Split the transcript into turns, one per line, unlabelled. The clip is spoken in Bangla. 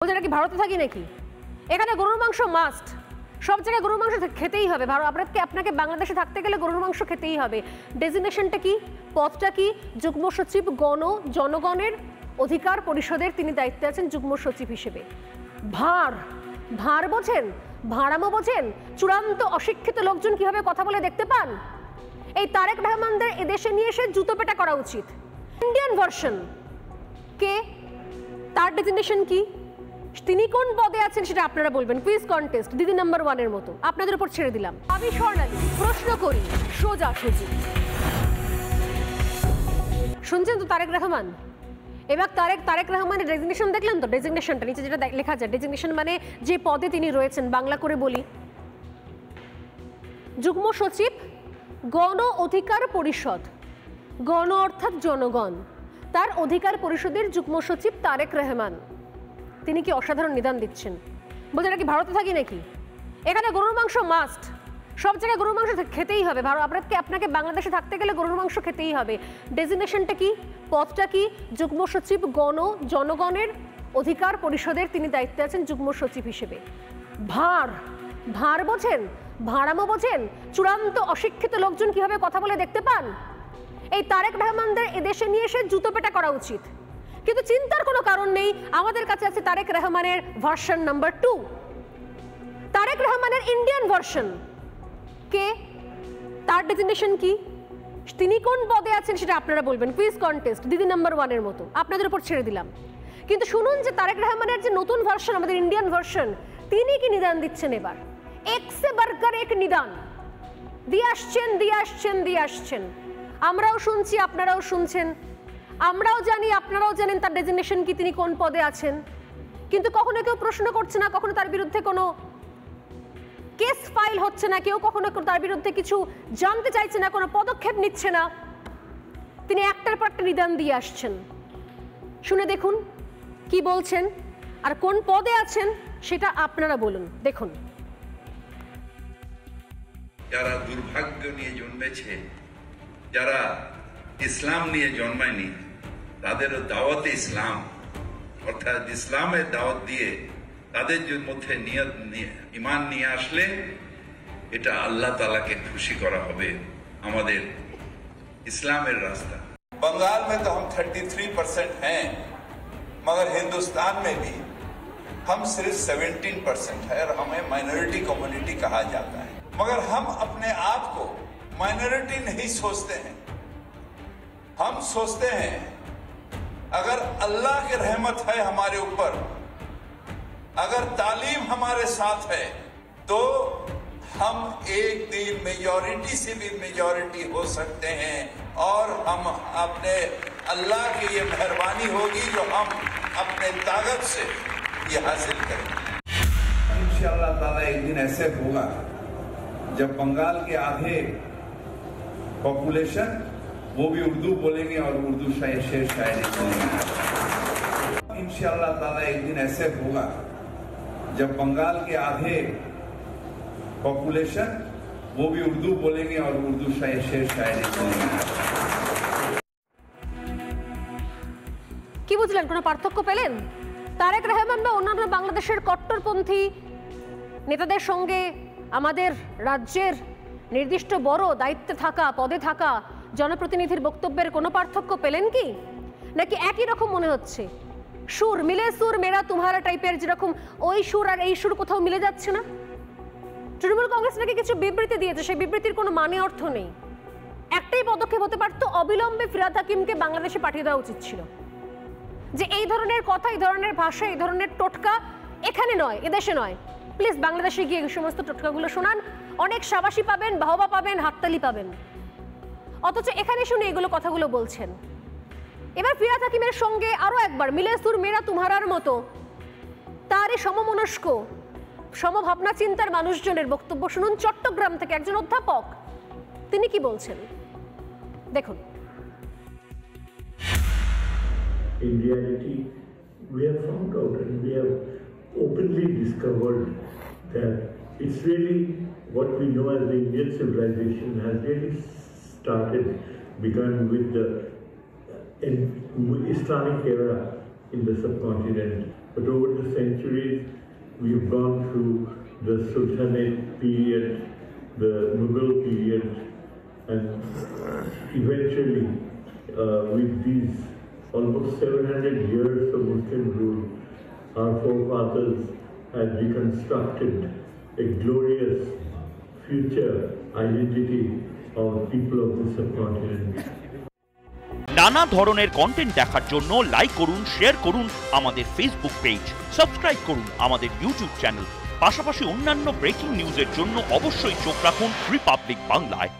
ওটা কি ভারতে থাকি নাকি? এখানে গরুর মাংস মাস্ট, সব জায়গায় গরুর মাংস খেতেই হবে। আপনাকে বাংলাদেশে থাকতে গেলে গরুর মাংস খেতেই হবে। ডেজিগনেশনটা কি, পদটা কি? যুগ্ম সচিব জনগণের অধিকার পরিষদের তিনি দায়িত্বে আছেন যুগ্ম সচিব হিসেবে। ভার বোঝেন, ভাড়ামো বোঝেন? চূড়ান্ত অশিক্ষিত লোকজন কিভাবে কথা বলে দেখতে পান? এই তারেক রহমানদের এদেশে নিয়ে এসে জুতো পেটা করা উচিত। ইন্ডিয়ান ভার্সন কে, তার ডেজিগনেশন কি, তিনি কোন পদে আছেন সেটা আপনারা বলবেন। কুইজ কন্টেস্ট দিদি নাম্বার 1 এর মতো আপনাদের উপর ছেড়ে দিলাম। আমি স্বর্ণালী প্রশ্ন করি সোজাসুজি। শুনছেন তো তারেক রহমান? এবার তারেক রহমানের ডেজিগনেশন দেখলেন তো? ডেজিগনেশনটা নিচে যেটা লেখা যায়, ডেজিগনেশন মানে যে পদে তিনি রয়েছেন। বাংলা করে বলি, যুগ্ম সচিব গণ অধিকার পরিষদ। গণ অর্থাৎ জনগণ, তার অধিকার পরিষদের যুগ্ম সচিব তারেক রহমান। তিনি কি অসাধারণ নিদান দিচ্ছেন। বলতে এটা কি ভারতে থাকি নাকি? এখানে গরুর মাংস মাস্ট, সব জায়গায় গরুর মাংস খেতেই হবে। আপনাকে বাংলাদেশে থাকতে গেলে গরুর মাংস খেতেই হবে। ডেজিগনেশনটা কি, পদটা কি? যুগ্ম সচিব জনগণের অধিকার পরিষদের তিনি দায়িত্বে আছেন যুগ্ম সচিব হিসেবে। ভার বোঝেন, ভাড়ামো বোঝেন? চূড়ান্ত অশিক্ষিত লোকজন কিভাবে কথা বলে দেখতে পান? এই তারেক রহমানদের এদেশে নিয়ে এসে জুতো পেটা করা উচিত। কিন্তু চিন্তার কোনো কারণ নেই, আমাদের কাছে আছে তারেক রহমানের ভার্সন নাম্বার 2। তারেক রহমানের ইন্ডিয়ান ভার্সন কে, তার ডেজিগনেশন কি, তিনি কোন পদে আছেন সেটা আপনারা বলবেন। কুইজ কন্টেস্ট দিদি নাম্বার 1 এর মতো আপনাদের উপর ছেড়ে দিলাম। কিন্তু শুনুন যে তারেক রহমানের যে নতুন ভার্সন, আমাদের ইন্ডিয়ান ভার্সন, তিনি কি নিদান দিচ্ছেন এবার। এক সে বারকার এক নিদান দিয়ে আসছেন। আমরাও শুনছি, আপনারাও শুনছেন, আমরাও জানি, আপনারাও জানেন তার ডেজিগনেশন কি, তিনি কোন পদে আছেন। কিন্তু কখনো কেউ প্রশ্ন করছে না, কখনো তার বিরুদ্ধে কোনো কেস ফাইল হচ্ছে না, কেউ কখনো তার বিরুদ্ধে কিছু জানতে চাইছে না, কোনো পদক্ষেপ নিচ্ছে না। তিনি একটার পর একটা নিদান দিয়ে আসছেন। শুনে দেখুন কি বলছেন, আর কোন পদে আছেন সেটা আপনারা বলুন। দেখুন,
যারা দুর্ভাগ্য নিয়ে জন্মেছে, যারা ইসলাম নিয়ে জন্মায়নি, তাদেরও দাওয়াতে ইসলাম অর্থাৎ ইসলামের দাওয়াত দিয়ে তাদের মধ্যে ঈমান নিয়ে আসলে এটা আল্লাহ তাআলাকে খুশি করা হবে। আমাদের ইসলামের রাস্তা।
बंगाल में तो हम 33% हैं, मगर हिंदुस्तान में भी हम सिर्फ 17% है और हमें माइनॉरिटी कम्युनिटी कहा जाता है। मगर हम अपने आप को माइनॉरिटी नहीं सोचते हैं, हम सोचते हैं अगर अल्लाह की रहमत है हमारे ऊपर, अगर तालीम हमारे साथ है, तो हम एक दिन मेजॉरिटी से भी मेजॉरिटी हो सकते हैं और हम अपने अल्लाह की ये मेहरबानी होगी जो हम अपने ताकत से ये हासिल करेंगे।
इंशाअल्लाह ताला एक दिन ऐसे होगा जब बंगाल के आधे पॉपुलेशन वो भी उर्दू बोलेंगे और उर्दू शेर शायरी बोलेंगे। इंशाअल्लाह ताला एक दिन ऐसे होगा जब बंगाल के आधे पॉपुलेशन वो भी उर्दू बोलेंगे और उर्दू शेर शायरी बोलेंगे।
কি বুঝলেন? কোনো পার্থক্য পেলেন? তারেক রহমান বা অন্যান্য বাংলাদেশের কট্টরপন্থী নেতাদের সঙ্গে আমাদের রাজ্যের নির্দিষ্ট বড় দায়িত্বে থাকা, পদে থাকা জনপ্রতিনিধির বক্তব্যের কোনো পার্থক্য পেলেন কি? নাকি একই রকম মনে হচ্ছে? সুর মিলে সুর মেরা তুমহারা টাইপের যেরকম, ওই সুর আর এই সুর কোথাও মিলে যাচ্ছে না। তৃণমূল কংগ্রেস নাকি কিছু বিবৃতি দিয়েছে, সেই বিবৃতির কোনো মানে অর্থ নেই। একটাই পদক্ষেপ হতে পারতো, অবিলম্বে ফিরহাদ হাকিমকে বাংলাদেশে পাঠিয়ে দেওয়া উচিত ছিল। যে এই ধরনের কথা, এই ধরনের ভাষা, এই ধরনের টোটকা এখানে নয়, এদেশে নয়, প্লিজ বাংলাদেশে গিয়ে এই সমস্ত টোটকাগুলো শোনান, অনেক শাবাশি পাবেন, বাহবা পাবেন, হাততালি পাবেন। অথচ এখানে শুনে এগুলো কথাগুলো বলছেন। এবার ফিরহাদ হাকিমের সঙ্গে আরো একবার মিলে সুর মেরা তুমহারার মতো তারই সমমনস্ক, সমভাবনা চিন্তার মানুষজনের বক্তব্য শুনুন। চট্টগ্রাম থেকে একজন অধ্যাপক, তিনি কি বলছেন দেখুন।
In reality, we have found out and we have openly discovered that it's really what we know as the Indian civilization has really begun with the Islamic era in the subcontinent. But over the centuries, we've gone through the Sultanate period, the Mughal period, and eventually, with these almost 700 years of Muslim rule, our forefathers had reconstructed a glorious future identity of people of the subcontinent.
নানা ধরনের কন্টেন্ট দেখার জন্য লাইক করুন, শেয়ার করুন আমাদের ফেসবুক পেজ, সাবস্ক্রাইব করুন আমাদের ইউটিউব চ্যানেল। পাশাপাশি অন্যান্য ব্রেকিং নিউজের জন্য অবশ্যই চোখ রাখুন রিপাবলিক বাংলায়।